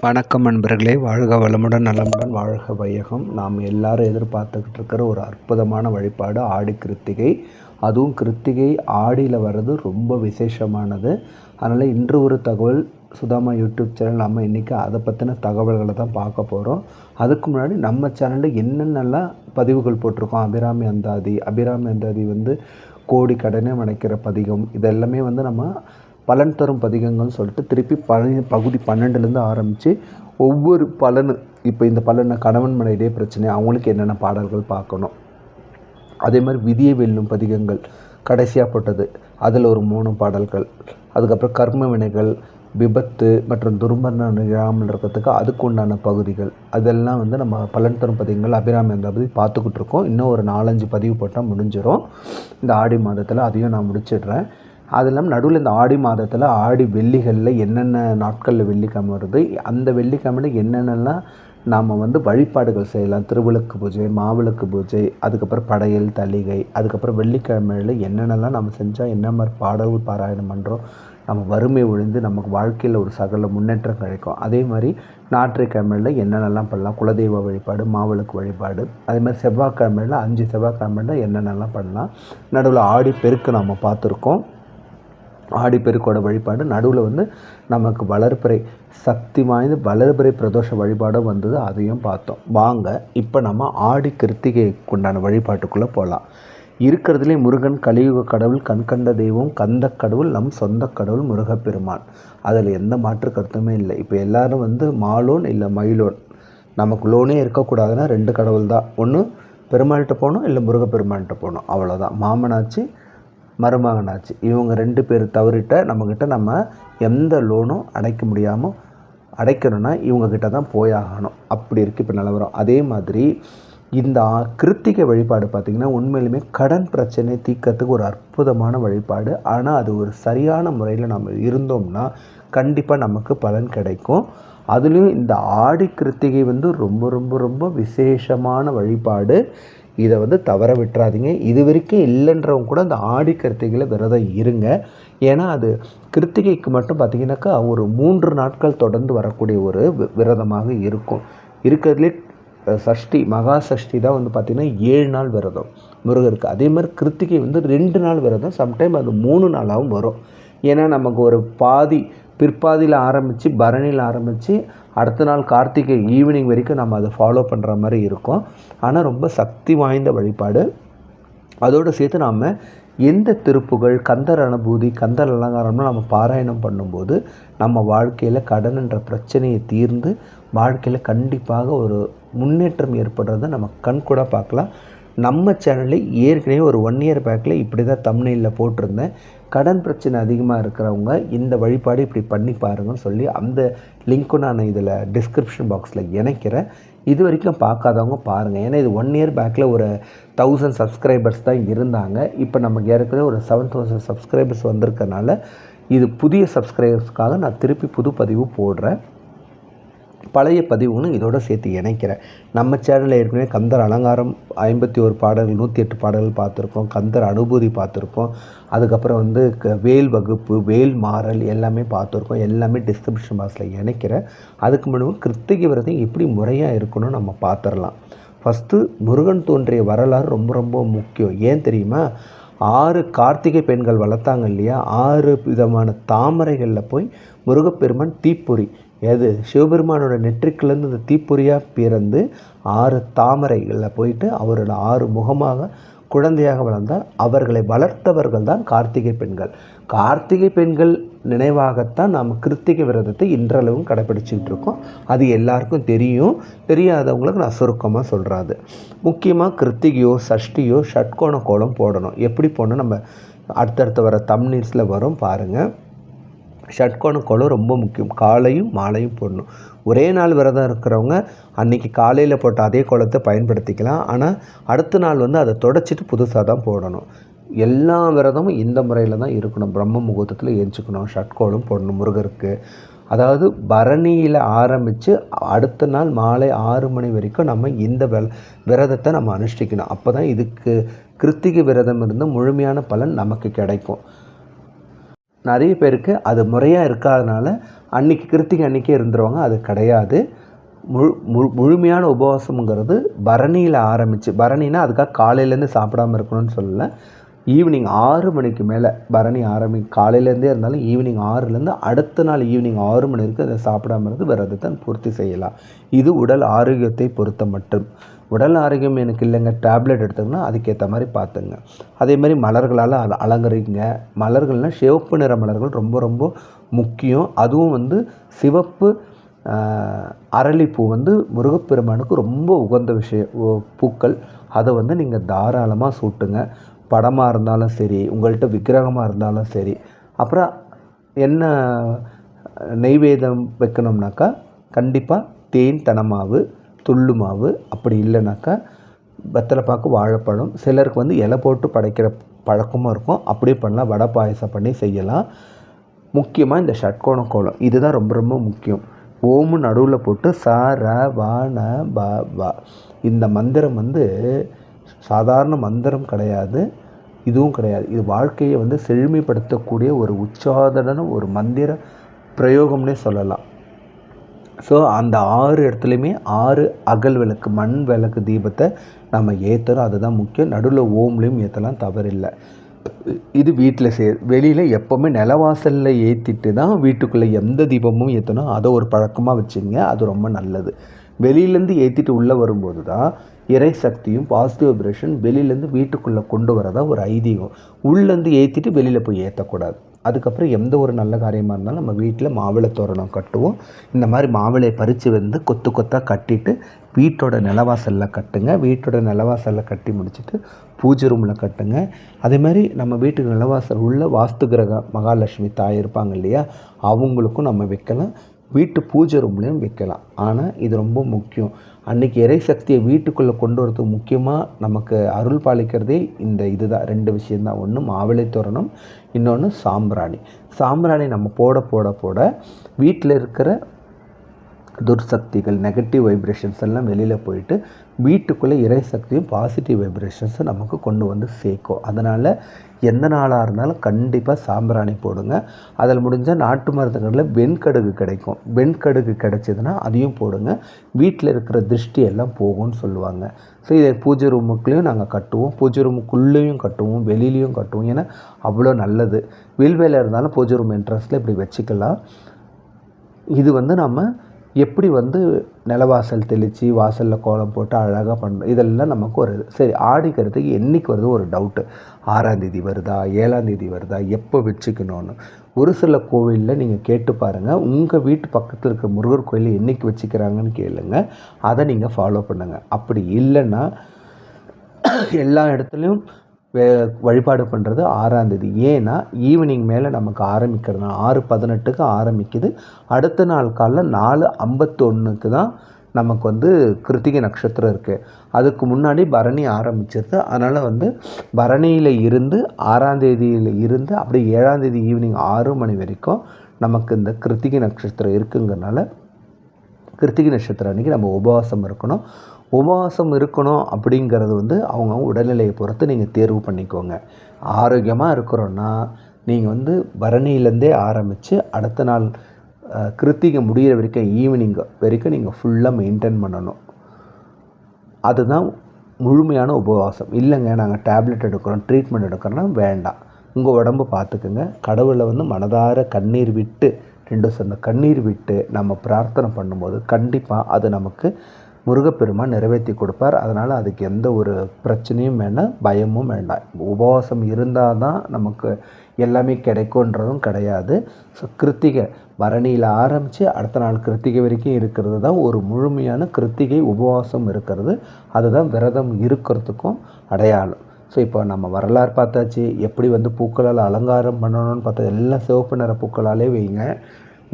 வணக்கம் நண்பர்களே, வாழ்க வளமுடன் நலமுடன் வாழ்க வையகம். நாம் எல்லாரும் எதிர்பார்த்துக்கிட்டு இருக்கிற ஒரு அற்புதமான வழிபாடு ஆடி கிருத்திகை. அதுவும் கிருத்திகை ஆடியில் வர்றது ரொம்ப விசேஷமானது. அதனால் இன்று ஒரு தகவல் சுதாமா யூடியூப் சேனல். நம்ம இன்றைக்கி அதை பற்றின தகவல்களை தான் பார்க்க போகிறோம். அதுக்கு முன்னாடி நம்ம சேனலில் என்னென்னலாம் பதிவுகள் போட்டிருக்கோம். அபிராமி அந்தாதி கோடி கடனே அடைக்கிற பதிகம், இதெல்லாமே நம்ம பலன் தரும் பதிகங்கள்னு சொல்லிட்டு திருப்பி பகுதி 12லேருந்து ஆரம்பித்து ஒவ்வொரு பலனு, இப்போ இந்த பலனை கணவன் மனைவிடையே பிரச்சனை, அவங்களுக்கு என்னென்ன பாடல்கள் பார்க்கணும். அதே மாதிரி விதியை வெல்லும் பதிகங்கள் கடைசியாக போட்டது, அதில் ஒரு 3 பாடல்கள். அதுக்கப்புறம் கர்ம வினைகள், விபத்து மற்றும் துர்மரணம் நிகழாமல் இருக்கிறதுக்கு அதுக்கு உண்டான பகுதிகள், அதெல்லாம் நம்ம பலன் தரும் பதிகங்கள் அபிராமி அந்தாதி பார்த்துக்கிட்டு இருக்கோம். இன்னும் ஒரு 4-5 பதிவு போட்டால் முடிஞ்சிடும். இந்த ஆடி மாதத்தில் அதையும் நான் முடிச்சிடுறேன். அது இல்லாமல் நடுவில் இந்த ஆடி மாதத்தில் ஆடி வெள்ளிகளில் என்னென்ன நாட்களில் வெள்ளிக்கிழமை வருது, அந்த வெள்ளிக்கிழமையில் என்னென்னலாம் நாம் வழிபாடுகள் செய்யலாம். திருவிளக்கு பூஜை, மாவிளக்கு பூஜை, அதுக்கப்புறம் படையல், தளிகை, அதுக்கப்புறம் வெள்ளிக்கிழமையில் என்னென்னலாம் நம்ம செஞ்சால் என்ன மாதிரி பாடல் பாராயணம் பண்ணுறோம், நம்ம வறுமை ஒழிந்து நமக்கு வாழ்க்கையில் ஒரு சகல முன்னேற்றம் கிடைக்கும். அதே மாதிரி ஞாயிற்றுக்கிழமையில் என்னென்னலாம் பண்ணலாம், குலதெய்வ வழிபாடு, மாவிளக்கு வழிபாடு. அதே மாதிரி செவ்வாய்க்கிழமையில் 5 செவ்வாய்க்கிழமையில் என்னென்னலாம் பண்ணலாம். நடுவில் ஆடி பெருக்கு நாம் பார்த்துருக்கோம். ஆடிப்பெருக்கோட வழிபாடு நடுவில் நமக்கு வளர்பிறை சக்தி வாய்ந்த வளர்பிறை பிரதோஷ வழிபாடும் வந்தது, அதையும் பார்த்தோம். வாங்க இப்போ நம்ம ஆடி கிருத்திகைக்கு உண்டான வழிபாட்டுக்குள்ளே போகலாம். இருக்கிறதுலே முருகன் கலியுக கடவுள், கண்கண்ட தெய்வம், கந்த கடவுள், நம் சொந்த கடவுள் முருகப்பெருமான். அதில் எந்த மாற்று கருத்துமே இல்லை. இப்போ எல்லோரும் மாலோன் இல்லை மயிலோன், நமக்கு லோனே இருக்கக்கூடாதுன்னா 2 கடவுள் தான். ஒன்று பெருமாள்கிட்ட போகணும், இல்லை முருகப்பெருமான்கிட்ட போகணும், அவ்வளோதான். மாமனாச்சு மருமகனாச்சு, இவங்க 2 பேர் தவறிட்ட நம்மக்கிட்ட நம்ம எந்த லோனும் அடைக்க முடியாமல் அடைக்கணும்னா இவங்கக்கிட்ட தான் போயாகணும். அப்படி இருக்குது இப்போ நிலவரம். அதே மாதிரி இந்த கிருத்திகை வழிபாடு பார்த்திங்கன்னா உண்மையிலுமே கடன் பிரச்சனை தீர்க்கறதுக்கு ஒரு அற்புதமான வழிபாடு. ஆனால் அது ஒரு சரியான முறையில் நம்ம இருந்தோம்னா கண்டிப்பாக நமக்கு பலன் கிடைக்கும். அதுலேயும் இந்த ஆடி கிருத்திகை ரொம்ப ரொம்ப ரொம்ப விசேஷமான வழிபாடு. இதை தவற விட்டுறாதீங்க. இது வரைக்கும் இல்லைன்றவங்க கூட அந்த ஆடி கிருத்திகையில் விரதம் இருங்க. ஏன்னா அது கிருத்திகைக்கு மட்டும் பார்த்திங்கனாக்கா ஒரு 3 நாட்கள் தொடர்ந்து வரக்கூடிய ஒரு விரதமாக இருக்கும். இருக்கிறதுலே சஷ்டி மகா சஷ்டி தான் பார்த்திங்கன்னா 7 நாள் விரதம் முருகருக்கு. அதே மாதிரி கிருத்திகை 2 நாள் விரதம், சம்டைம் அது 3 நாளாகவும் வரும். ஏன்னா நமக்கு ஒரு பிற்பாதியில் ஆரம்பித்து பரணியில் ஆரம்பித்து அடுத்த நாள் கார்த்திகை ஈவினிங் வரைக்கும் நம்ம அதை ஃபாலோ பண்ணுற மாதிரி இருக்கும். ஆனால் ரொம்ப சக்தி வாய்ந்த வழிபாடு. அதோடு சேர்த்து நாம் எந்த திருப்புகள், கந்தர் அனுபூதி, கந்தர் அலங்காரம்னு நம்ம பாராயணம் பண்ணும்போது நம்ம வாழ்க்கையில் கடன் என்ற பிரச்சனையை தீர்ந்து வாழ்க்கையில் கண்டிப்பாக ஒரு முன்னேற்றம் ஏற்படுறதை நம்ம கண்கூட பார்க்கலாம். நம்ம சேனலில் ஏற்கனவே ஒரு 1 இயர் பேக்கில் இப்படி தான் தம்ப்நெயிலில் போட்டிருந்தேன். கடன் பிரச்சனை அதிகமாக இருக்கிறவங்க இந்த வழிபாடு இப்படி பண்ணி பாருங்கன்னு சொல்லி அந்த லிங்க்கும் நான் இதில் டிஸ்கிரிப்ஷன் பாக்ஸில் இணைக்கிறேன். இது வரைக்கும் பார்க்காதவங்க பாருங்கள். ஏன்னா இது 1 இயர் பேக்கில் ஒரு 1000 சப்ஸ்கிரைபர்ஸ் தான் இருந்தாங்க. இப்போ நமக்கு ஏற்கனவே ஒரு 7000 சப்ஸ்கிரைபர்ஸ் வந்திருக்கனால இது புதிய சப்ஸ்கிரைபர்ஸ்க்காக நான் திருப்பி புது பதிவு போடுறேன். பழைய பதிவுகளும் இதோடு சேர்த்து இணைக்கிறேன். நம்ம சேனலில் ஏற்கனவே கந்தர் அலங்காரம் 51 பாடல்கள், 108 பாடல்கள் பார்த்துருக்கோம். கந்தர் அனுபூதி பார்த்துருக்கோம். அதுக்கப்புறம் வேல் வகுப்பு, வேல் மாறல் எல்லாமே பார்த்துருக்கோம். எல்லாமே டிஸ்கிரிப்ஷன் பாக்ஸில் இணைக்கிறேன். அதுக்கு முன்னாடி கிருத்திகை விரதம் எப்படி முறையாக இருக்கணும்னு நம்ம பார்த்துடலாம். ஃபஸ்ட்டு முருகன் தோன்றிய வரலாறு ரொம்ப ரொம்ப முக்கியம். ஏன் தெரியுமா? 6 கார்த்திகை பெண்கள் வளர்த்தாங்க இல்லையா, 6 விதமான தாமரைகளில் போய் முருகப்பெருமான் தீப்பொறி, எது சிவபெருமானோட நெற்றிக்குலேருந்து இந்த தீப்பொறியாக பிறந்து 6 தாமரைகளில் போயிட்டு அவரோட 6 முகமாக குழந்தையாக வளர்ந்தால் அவர்களை வளர்த்தவர்கள் தான் கார்த்திகை பெண்கள். கார்த்திகை பெண்கள் நினைவாகத்தான் நாம் கிருத்திகை விரதத்தை இன்றளவும் கடைப்பிடிச்சிக்கிட்டு இருக்கோம். அது எல்லாருக்கும் தெரியும். தெரியாதவங்களுக்கு நான் சுருக்கமாக சொல்கிறாது. முக்கியமாக கிருத்திகையோ சஷ்டியோ ஷட்கோண கோலம் போடணும். எப்படி போடணும் நம்ம அடுத்தடுத்து வர தம்ப்நெயில்ஸில் வரும் பாருங்கள். ஷட்கோண கோலம் ரொம்ப முக்கியம். காலையும் மாலையும் போடணும். ஒரே நாள் விரதம் இருக்கிறவங்க அன்றைக்கி காலையில் போட்ட அதே கோலத்தை பயன்படுத்திக்கலாம். ஆனால் அடுத்த நாள் அதை தொடச்சிட்டு புதுசாக தான் போடணும். எல்லா விரதமும் இந்த முறையில் தான் இருக்கணும். பிரம்ம முகூர்த்தத்தில் எரிஞ்சுக்கணும், ஷட்கோலம் போடணும் முருகருக்கு. அதாவது பரணியில் ஆரம்பித்து அடுத்த நாள் மாலை 6 மணி வரைக்கும் நம்ம இந்த விரதத்தை நம்ம அனுஷ்டிக்கணும். அப்போ தான் இதுக்கு கிருத்திகை விரதம் இருந்து முழுமையான பலன் நமக்கு கிடைக்கும். நிறைய பேருக்கு அது முறையாக இருக்காதனால அன்றைக்கி கிருத்திகை அன்றைக்கே இருந்துருவாங்க. அது கிடையாது. முழுமையான உபவாசம்ங்கிறது பரணியில் ஆரம்பித்து, பரணினா அதுக்காக காலையிலேருந்து சாப்பிடாமல் இருக்கணும்னு சொல்லலை. ஈவினிங் 6 மணிக்கு மேலே பரணி காலையிலேருந்தே இருந்தாலும் ஈவினிங் 6லேருந்து அடுத்த நாள் ஈவினிங் 6 மணி வரைக்கும் அதை சாப்பிடாமல் இருந்து விரதத்தை பூர்த்தி செய்யலாம். இது உடல் ஆரோக்கியத்தை பொறுத்த மட்டும். உடல் ஆரோக்கியம் எனக்கு இல்லைங்க, டேப்லெட் எடுத்துங்கன்னா அதுக்கேற்ற மாதிரி பார்த்துங்க. அதேமாதிரி மலர்களால் அலங்கரிங்க. மலர்கள்னால் சிவப்பு நிற மலர்கள் ரொம்ப ரொம்ப முக்கியம். அதுவும் சிவப்பு அரளிப்பூ முருகப்பெருமானுக்கு ரொம்ப உகந்த பூக்கள். அதை நீங்கள் தாராளமாக சூட்டுங்க. படமாக இருந்தாலும் சரி, உங்கள்கிட்ட விக்கிரகமாக இருந்தாலும் சரி. அப்புறம் என்ன நெய்வேதம் வைக்கணும்னாக்கா கண்டிப்பாக தேன் தனமாவு, துள்ளு மாவு, அப்படி இல்லைனாக்கா வெத்தலைப்பாக்கு, வாழைப்பழம். சிலருக்கு இலை போட்டு படைக்கிற பழக்கமும் இருக்கும். அப்படியே பண்ணலாம். வடை பாயசம் பண்ணி செய்யலாம். முக்கியமாக இந்த ஷட்கோண கோலம் இதுதான் ரொம்ப ரொம்ப முக்கியம். ஓமு நடுவில் போட்டு ச ர வ ந ப வ. இந்த மந்திரம் சாதாரண மந்திரம் கிடையாது, இதுவும் கிடையாது. இது வாழ்க்கையை செழுமைப்படுத்தக்கூடிய ஒரு உச்சாதன ஒரு மந்திர பிரயோகம்னே சொல்லலாம். ஸோ அந்த 6 இடத்துலையுமே 6 அகல் விளக்கு, மண் விளக்கு தீபத்தை நம்ம ஏற்றுறோம். அதுதான் முக்கியம். நடுவில் ஓம்லேயும் ஏற்றலாம், தவறில்லை. இது வீட்டில் வெளியில் எப்போவுமே நிலவாசலில் ஏற்றிட்டு தான் வீட்டுக்குள்ளே எந்த தீபமும் ஏற்றணும். அதை ஒரு பழக்கமாக வச்சுங்க. அது ரொம்ப நல்லது. வெளியிலேருந்து ஏற்றிட்டு உள்ளே வரும்போது தான் இறை சக்தியும் பாசிட்டிவ் வைப்ரேஷன் வெளியிலேருந்து வீட்டுக்குள்ளே கொண்டு வரதா ஒரு ஐதீகம். உள்ளேருந்து ஏற்றிட்டு வெளியில் போய் ஏற்றக்கூடாது. அதுக்கப்புறம் எந்த ஒரு நல்ல காரியமாக இருந்தாலும் நம்ம வீட்டில் மாவிளை தோரணம் கட்டுவோம். இந்த மாதிரி மாவிளையை பறித்து கொத்து கொத்தாக கட்டிட்டு வீட்டோட நிலவாசலில் கட்டுங்க. வீட்டோட நிலவாசலில் கட்டி முடிச்சுட்டு பூஜை ரூமில் கட்டுங்க. அதே மாதிரி நம்ம வீட்டுக்கு நிலவாசல் உள்ள வாஸ்து கிரக மகாலட்சுமி தாய் இருப்பாங்க இல்லையா, அவங்களுக்கும் நம்ம வைக்கலாம். வீட்டு பூஜை ரூம்லேயும் வைக்கலாம். ஆனால் இது ரொம்ப முக்கியம். அன்றைக்கி இறை சக்தியை வீட்டுக்குள்ளே கொண்டு வரதுக்கு முக்கியமாக நமக்கு அருள் பாலிக்கிறதே இதுதான் 2 விஷயந்தான். ஒன்று மாவிளை தோரணம், இன்னொன்று சாம்பிராணி. சாம்பிராணி நம்ம போட போட போட வீட்டில் இருக்கிற துர்சக்திகள், நெகட்டிவ் வைப்ரேஷன்ஸ் எல்லாம் வெளியில் போயிட்டு வீட்டுக்குள்ளே இறை சக்தியும் பாசிட்டிவ் வைப்ரேஷன்ஸை நமக்கு கொண்டு சேர்க்கும். அதனால் எந்த நாளாக இருந்தாலும் கண்டிப்பாக சாம்பிராணி போடுங்க. அதில் முடிஞ்சால் நாட்டு மருந்துகளில் வெண்கடுகு கிடைக்கும். வெண்கடுகு கிடைச்சதுன்னா அதையும் போடுங்க. வீட்டில் இருக்கிற திருஷ்டி எல்லாம் போகும்னு சொல்லுவாங்க. ஸோ இதை பூஜை ரூமுக்குள்ளேயும் நாங்கள் கட்டுவோம், பூஜை ரூமுக்குள்ளேயும் கட்டுவோம், வெளியிலையும் கட்டுவோம். ஏன்னா அவ்வளோ நல்லது. வில்வேலை இருந்தாலும் பூஜை ரூம் என்ட்ரன்ஸில் இப்படி வச்சுக்கலாம். இது நம்ம எப்படி நிலவாசல் தெளித்து வாசலில் கோலம் போட்டு அழகாக பண்ணுறோம். இதெல்லாம் நமக்கு ஒரு சரி. ஆடிக்கிறதுக்கு என்றைக்கு வருது ஒரு டவுட்டு. 6ஆம் தேதி வருதா, 7ஆம் தேதி வருதா, எப்போ வச்சுக்கணும்னு. ஒரு சில கோவிலில் நீங்கள் கேட்டு பாருங்கள். உங்கள் வீட்டு பக்கத்தில் இருக்கிற முருகர் கோயிலில் என்றைக்கு வச்சுக்கிறாங்கன்னு கேளுங்க. அதை நீங்கள் ஃபாலோ பண்ணுங்கள். அப்படி இல்லைன்னா எல்லா இடத்துலையும் வழிபாடு பண்ணுறது 6ஆம் தேதி. ஏன்னா ஈவினிங் மேலே நமக்கு ஆரம்பிக்கிறதுனால 6:18க்கு ஆரம்பிக்குது. அடுத்த நாள் காலைல 4:51க்கு தான் நமக்கு கிருத்திகை நட்சத்திரம் இருக்குது. அதுக்கு முன்னாடி பரணி ஆரம்பிச்சிருது. அதனால் பரணியில் இருந்து 6ஆம் தேதியில் இருந்து அப்படியே 7ஆம் தேதி ஈவினிங் 6 மணி வரைக்கும் நமக்கு இந்த கிருத்திகை நட்சத்திரம் இருக்குங்கிறனால கிருத்திகை நட்சத்திரம் அன்றைக்கி நம்ம உபவாசம் இருக்கணும். உபவாசம் இருக்கணும் அப்படிங்கிறது அவங்க உடல்நிலையை பொறுத்து நீங்கள் தேர்வு பண்ணிக்கோங்க. ஆரோக்கியமாக இருக்கிறோன்னா நீங்கள் பரணியிலேருந்தே ஆரம்பித்து அடுத்த நாள் கிருத்திகை முடிகிற வரைக்கும் ஈவினிங் வரைக்கும் நீங்கள் ஃபுல்லாக மெயின்டைன் பண்ணணும். அதுதான் முழுமையான உபவாசம். இல்லைங்க நாங்கள் டேப்லெட் எடுக்கிறோம், ட்ரீட்மெண்ட் எடுக்கிறோன்னா வேண்டாம். உங்கள் உடம்பு பார்த்துக்குங்க. கடவுளை மனதார கண்ணீர் விட்டு 2 சொன்ன கண்ணீர் விட்டு நம்ம பிரார்த்தனை பண்ணும்போது கண்டிப்பாக அது நமக்கு முருகப்பெருமான் நிறைவேற்றி கொடுப்பார். அதனால் அதுக்கு எந்த ஒரு பிரச்சனையும் வேண்டாம், பயமும் வேண்டாம். உபவாசம் இருந்தால் தான் நமக்கு எல்லாமே கிடைக்குன்றதும் கிடையாது. ஸோ கிருத்திகை பரணியில் ஆரம்பித்து அடுத்த நாள் கிருத்திகை வரைக்கும் இருக்கிறது தான் ஒரு முழுமையான கிருத்திகை உபவாசம் இருக்கிறது. அதுதான் விரதம் இருக்கிறதுக்கும் அடையாளம். ஸோ இப்போ நம்ம வரலாறு பார்த்தாச்சு. எப்படி பூக்களால் அலங்காரம் பண்ணணும்னு பார்த்தா எல்லாம் சிவப்பு நிற பூக்களாலே வைங்க.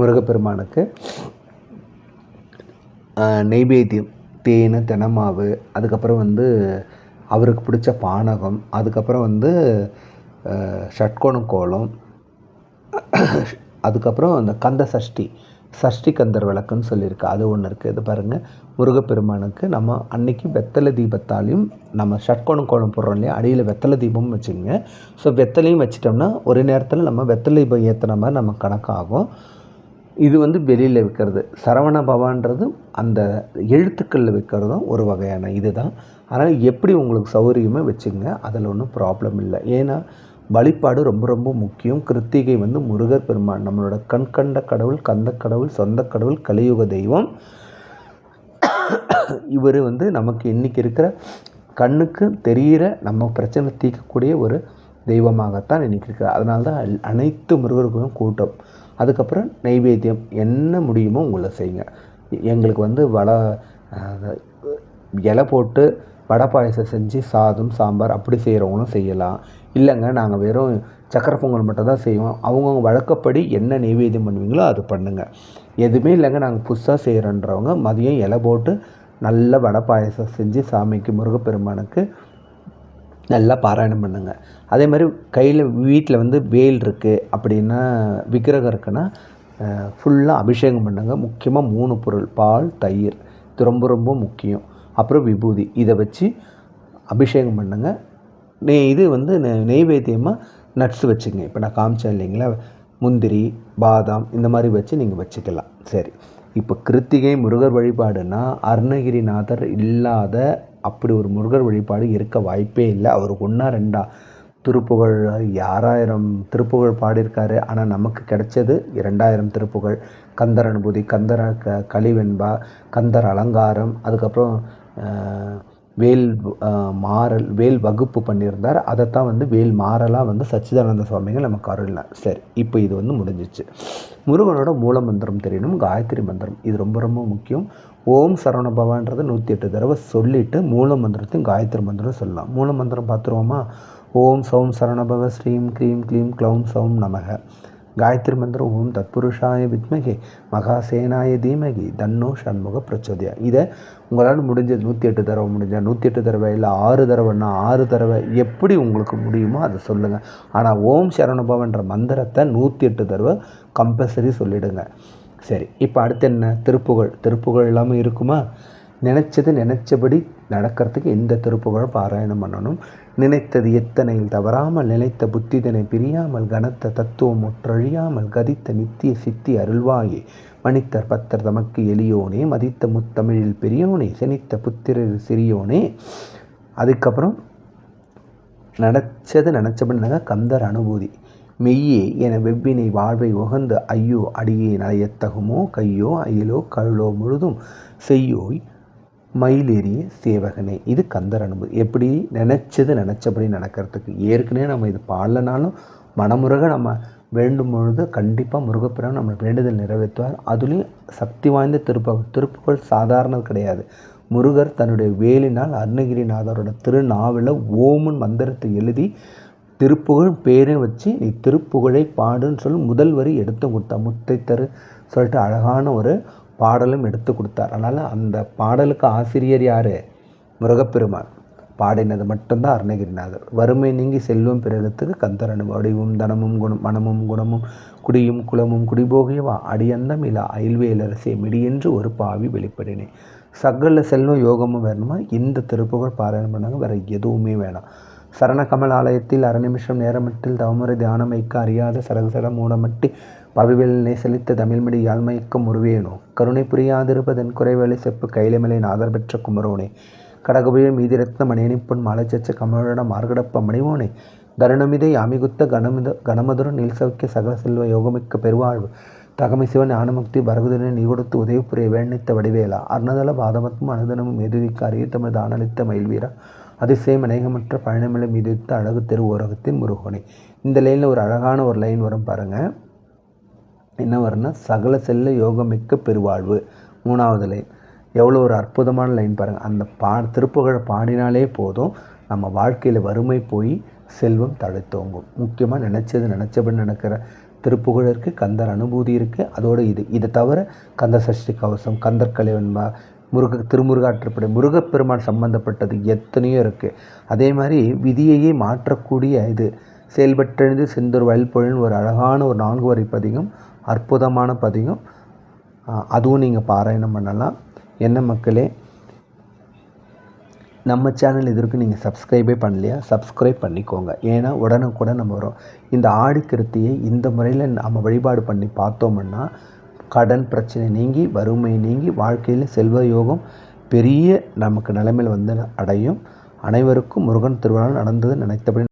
முருகப்பெருமானுக்கு நெய்வேத்தியம் தேன், தெனமாவு, அதுக்கப்புறம் அவருக்கு பிடிச்ச பானகம், அதுக்கப்புறம் ஷட்கோண கோலம், அதுக்கப்புறம் அந்த கந்த சஷ்டி சஷ்டி கந்தர் விளக்குன்னு சொல்லியிருக்கு, அது ஒன்று இருக்குது. இது பாருங்கள், முருகப்பெருமானுக்கு நம்ம அன்னைக்கு வெத்தலை தீபத்தாலையும் நம்ம ஷட்கோணம் கோலம் போடுறோம் இல்லையா, அடியில் வெத்தலை தீபமும் வச்சுங்க. ஸோ வெத்தலையும் வச்சிட்டோம்னா ஒரு நேரத்தில் நம்ம வெத்தலை தீபம் ஏற்றுன மாதிரி நம்ம கணக்காகும். இது வந்து வெளியில் வைக்கிறது. சரவண பவான்றது அந்த எழுத்துக்களில் வைக்கிறதும் ஒரு வகையான இது தான். அதனால் எப்படி உங்களுக்கு சௌகரியமே வச்சுங்க, அதில் ஒன்றும் ப்ராப்ளம் இல்லை. ஏன்னா வழிபாடு ரொம்ப ரொம்ப முக்கியம். கிருத்திகை வந்து முருகர் பெருமான், நம்மளோட கண்கண்ட கடவுள், கந்த கடவுள், சொந்த கடவுள், கலியுக தெய்வம். இவர் வந்து நமக்கு இன்றைக்கி இருக்கிற கண்ணுக்கு தெரிகிற நம்ம பிரச்சனை தீர்க்கக்கூடிய ஒரு தெய்வமாகத்தான் இன்றைக்கி இருக்கிறார். அதனால தான் அனைத்து முருகர்களும் கூட்டம். அதுக்கப்புறம் நெய்வேத்தியம் என்ன முடியுமோ உங்களை செய்யுங்க. எங்களுக்கு வந்து இலை போட்டு வடை பாயசம் செஞ்சு சாதம் சாம்பார் அப்படி செய்கிறவங்களும் செய்யலாம். இல்லைங்க நாங்கள் வெறும் சக்கரை பொங்கல் மட்டும் தான் செய்வோம், அவங்கவுங்க வழக்கப்படி என்ன நெய்வேத்தியம் பண்ணுவீங்களோ அது பண்ணுங்கள். எதுவுமே இல்லைங்க நாங்கள் புதுசாக செய்கிறோன்றவங்க மதியம் இலை போட்டு நல்ல வடை பாயசம் செஞ்சு சாமிக்கு முருகப்பெருமானுக்கு நல்லா பாராயணம் பண்ணுங்கள். அதே மாதிரி கையில் வீட்டில் வந்து வேல் இருக்குது அப்படின்னா, விக்கிரகம் இருக்குன்னா ஃபுல்லாக அபிஷேகம் பண்ணுங்க. முக்கியமாக 3 பொருள், பால், தயிர், இது ரொம்ப ரொம்ப முக்கியம். அப்புறம் விபூதி, இதை வச்சு அபிஷேகம் பண்ணுங்க. இது வந்து நெய்வேத்தியமாக நட்ஸ் வச்சுங்க. இப்போ நான் காமிச்சேன் இல்லைங்களா, முந்திரி, பாதாம் இந்த மாதிரி வச்சு நீங்கள் வச்சுக்கலாம். சரி, இப்போ கிருத்திகை முருகர் வழிபாடுனா அருணகிரிநாதர் இல்லாத அப்படி ஒரு முருகர் வழிபாடு இருக்க வாய்ப்பே இல்லை. அவருக்கு 1 2 திருப்புகழ் 6000 திருப்புகழ் பாடியிருக்காரு. ஆனால் நமக்கு கிடைச்சது 2000 திருப்புகழ். கந்தர் அனுபூதி, கந்தர் கலிவெண்பா, கந்தர் அலங்காரம், அதுக்கப்புறம் வேல் மாறல், வேல் வகுப்பு பண்ணியிருந்தார். அதைத்தான் வந்து வேல் மாறலாக வந்து சச்சிதானந்த சுவாமிகள் நமக்கு அருளினார். சரி, இப்போ இது வந்து முடிஞ்சிச்சு. முருகனோட மூல மந்திரம் தெரியணும், காயத்ரி மந்திரம், இது ரொம்ப ரொம்ப முக்கியம். ஓம் சரவணபவான்றது 108 தடவை சொல்லிவிட்டு மூல மந்திரத்தையும் காயத்ரி மந்திரம் சொல்லலாம். மூல மந்திரம் பார்த்துருவோமா? ஓம் சௌம் சரவணபவ ஸ்ரீம் க்ரீம் க்ளீம் க்ளௌம் சௌம் நமக. காயத்ரி மந்திரம் ஓம் தத்புருஷாய வித்மகே மகாசேனாய தீமகி தன்னோ ஷண்முக பிரச்சோதயா. இதை உங்களால் முடிஞ்சது 108 தடவை முடிஞ்சால் 108 தடவை, இல்லை 6 தடவைன்னா 6 தடவை, எப்படி உங்களுக்கு முடியுமோ அதை சொல்லுங்கள். ஆனால் ஓம் சரவணபவன்ற மந்திரத்தை 108 தடவை கம்பல்சரி சொல்லிவிடுங்க. சரி, இப்போ அடுத்து என்ன? திருப்புகழ். திருப்புகழ் இல்லாமல் இருக்குமா? நினச்சபடி நடக்கிறதுக்கு இந்த திருப்புகழ் பாராயணம் பண்ணணும். நினைத்தது எத்தனையில் தவறாமல் நினைத்த புத்திதனை பிரியாமல் கனத்த தத்துவம் ஒற்றழியாமல் கதித்த நித்திய சித்தி அருள்வாயே மணித்தர் பத்தர் தமக்கு எளியோனே மதித்த முத்தமிழில் பெரியோனே செனித்த புத்திரர் சிறியோனே. அதுக்கப்புறம் நினச்சபடி கந்தர் அனுபூதி. மெய்யே என வெவ்வினை வாழ்வை உகந்து ஐயோ அடியே நலையத்தகுமோ கையோ அயிலோ கழுலோ முழுதும் செய்யோய் மயிலேறிய சேவகனே. இது கந்தர் அனுபூதி. எப்படி? நினச்சபடி நடக்கிறதுக்கு. ஏற்கனவே நம்ம இது பாடலனாலும் மனமுருக நம்ம வேண்டும் பொழுது கண்டிப்பாக முருகப்பிரான் நம்ம வேண்டுதல் நிறைவேற்றுவார். அதுலேயும் சக்தி வாய்ந்த திருப்புகழ் சாதாரணது கிடையாது. முருகர் தன்னுடைய வேலினால் அருணகிரிநாதரோட திருநாவில் ஓமுன் மந்திரத்தை எழுதி திருப்புகழ் பேரையும் வச்சு நீ திருப்புகழை பாடுன்னு சொல்லி முதல் வரி எடுத்து கொடுத்தா. முத்தை தரு சொல்லிட்டு அழகான ஒரு பாடலும் எடுத்து கொடுத்தார். அதனால் அந்த பாடலுக்கு ஆசிரியர் யார்? முருகப்பெருமான். பாடினது மட்டும்தான் அருணகிரிநாதர். வறுமை நீங்கி செல்வம் பெருகிறதுக்கு கந்தர் வடிவும் தனமும் மனமும் குணமும் குடியும் குலமும் குடிபோகியவா அடியந்தம் இல்லா அயல்வேலரசே மிடியென்று ஒரு பாவி வெளிப்படினேன். சகல செல்வம் யோகமும் வேணுமா? இந்த திருப்புகழ் பாராயணம் பண்ணாங்க, வேறு எதுவுமே வேணாம். சரணகமல் ஆலயத்தில் 1/2 நிமிஷம் நேரமட்டில் தவமுறை தியானம் வைக்க அறியாத சரகசர மூடமட்டி பவிவெளினை செலுத்த தமிழ்மடி யாழ்மயக்கம் உருவேனோ கருணை புரியாதிருப்பதன் குறைவேலை செப்பு கைலமலை நாதர் பெற்ற குமரோனே கடகபுய மீதிரத்ன மணியணிப்பொன் மாலைச்சச்ச கமழட மார்கடப்ப மணிவோனே தருணமிதை அமிகுத்த கணமதுர நீல்சௌக்கிய சகல செல்வ யோகமிக்க பெருவாழ்வு தகமை சிவன் ஞானமுக்தி பரகுதனை நீ கொடுத்து உதவிப்புரிய வேணித்த வடிவேலா அருணதள பாதமத்தும் அனுதனமும் எதிர்க்க அறிய தமிழ் தானளித்த மயில்வீரா அதிசயம் அநேகமற்ற பழனிமலை மீதித்த அழகு தெரு ஓரகத்தின் முருகோனே. இந்த லைனில் ஒரு அழகான ஒரு லைன் வரும் பாருங்கள். என்ன வரும்னா, சகல செல்ல யோகமிக்க பெருவாழ்வு. 3வது லைன் எவ்வளோ ஒரு அற்புதமான லைன் பாருங்கள். அந்த திருப்புகழை பாடினாலே போதும், நம்ம வாழ்க்கையில் வறுமை போய் செல்வம் தழைத்தோங்கும். முக்கியமாக நினச்சபடி நடக்கிற திருப்புகழ் இருக்குது, கந்தர் அனுபூதி இருக்குது. அதோடு இதை தவிர கந்த சஷ்டி கவசம், கந்தர் கலிவெண்பா, திருமுருகாற்றுப்படை, முருகப்பெருமான் சம்பந்தப்பட்டது எத்தனையோ இருக்குது. அதே மாதிரி விதியையே மாற்றக்கூடிய இது செயல்பட்டெழுந்து செந்தூர் வயல்பொழில்னு ஒரு அழகான ஒரு 4 வரி பதிகம், அற்புதமான பதிகம். அதுவும் நீங்கள் பாராயணம் பண்ணலாம். என்ன மக்களே, நம்ம சேனல் இது வரைக்கும் நீங்கள் சப்ஸ்கிரைபே பண்ணலையா? சப்ஸ்கிரைப் பண்ணிக்கோங்க. ஏன்னா உடனுக்குடன் நம்ம வரும். இந்த ஆடி கிருத்தியை இந்த முறையில் நம்ம வழிபாடு பண்ணி பார்த்தோம்னா கடன் பிரச்சனை நீங்கி, வறுமை நீங்கி, வாழ்க்கையில் செல்வ யோகம் பெரிய நமக்கு நிலைமையில் வந்து அடையும். அனைவருக்கும் முருகன் திருவிழா நடந்தது நினைத்தபடி